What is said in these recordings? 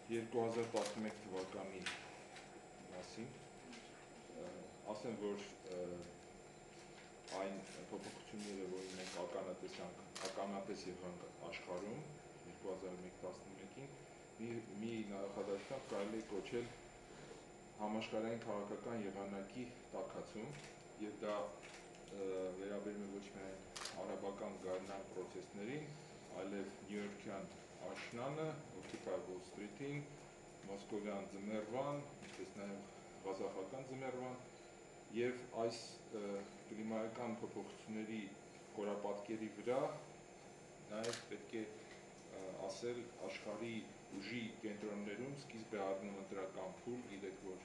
2011 թվականի մասին, ասեմ, որ այն փոփոխությունները, որ մենք ականատես եղանք աշխարհում 2011-11-ին, մի նախադասությամբ կարելի է կոչել համաշխարհային քաղաքական եղանակի տաքացում, եւ դա վերաբերում է ոչ միայն արաբական գարնան պրոցեսներին, այլև նյույորքյան աշնանը, Occupy Wall Street-ին, մոսկովյան ձմեռվան, ինչպես նաև ղազախական ձմեռվան, եւ այս կլիմայական փոփոխությունների կորապատկերի վրա նաև պետք է ասել աշխարհի ուժի կենտրոններում սկիզբ է առնում ընտրական փուլ, գիտեք, որ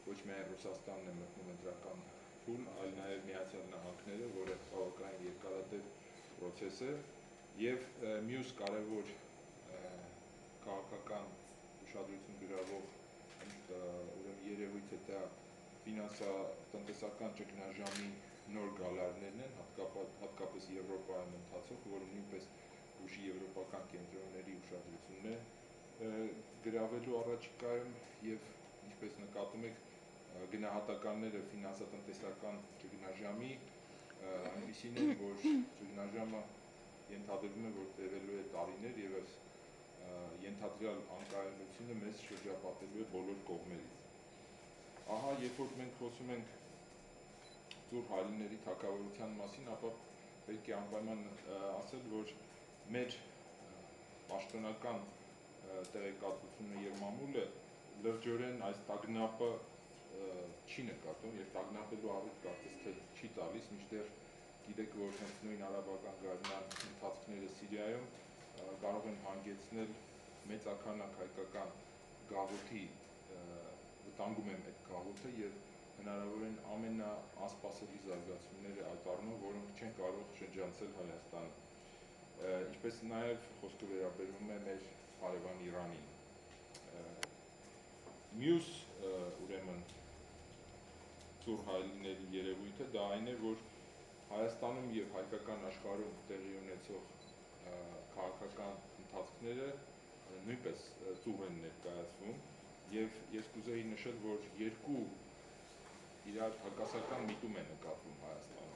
ոչ միայն Ռուսաստանն է մտնում ընտրական փուլ, այլ նաև Միացյալ Նահանգները, որը բավականին երկարատև պրոցես է, եւ մյուս կարևոր քաղաքական ուշադրություն գրավող երևույթը դա ֆինանսատնտեսական ճգնաժամի նոր գալարներն են, հատկապես Եվրոպայում ընթացող, որը նույնպես ուժի եվրոպական կենտրոնների ուշադրությունն է գրավելու առաջիկայում, եւ ինչպես նկատում եք, գնահատականները ֆինանսատնտեսական ճգնաժամի այնպիսին են, որ ճգնաժամը ենթադրվում է, որ տևելու է տարիներ եւ այս ենթադրյալ անկայունությունը մեզ շրջապատելու է բոլոր կողմերից։ Ահա, երբ որ մենք խոսում ենք ծուռ հայելիների թագավորության մասին, ապա պետք է անպայման ասել, որ մեր պաշտոնական տեղեկատվությունը եւ մամուլը լրջորեն այս տագնապը չի նկատում եւ տագնապելու առիթ կարծես թե չի տալիս, մինչդեռ գիտեք, որ հենց նույն արաբական գարնան ընթացքները Սիրիայում կարող են հանգեցնել մեծաքանակ հայկական գաղութի, վտանգում են այդ գաղութը եւ հնարավոր են ամենաանսպասելի զարգացումները այդ առումով, որոնք չեն կարող շրջանցել Հայաստանը։ Ինչպես նաև խոսքը վերաբերում է մեր հարևան Իրանին։ Մյուս ուրեմն ծուռ հայելիների երևույթը դա այն է, որ Հայաստանում եւ հայկական աշխարհում տեղի ունեցող քաղաքական ընթացքները նույնպես ծուռ են ներկայացվում, եւ ես կուզեի նշել, որ երկու իրար հակասական միտում է նկատվում Հայաստանում։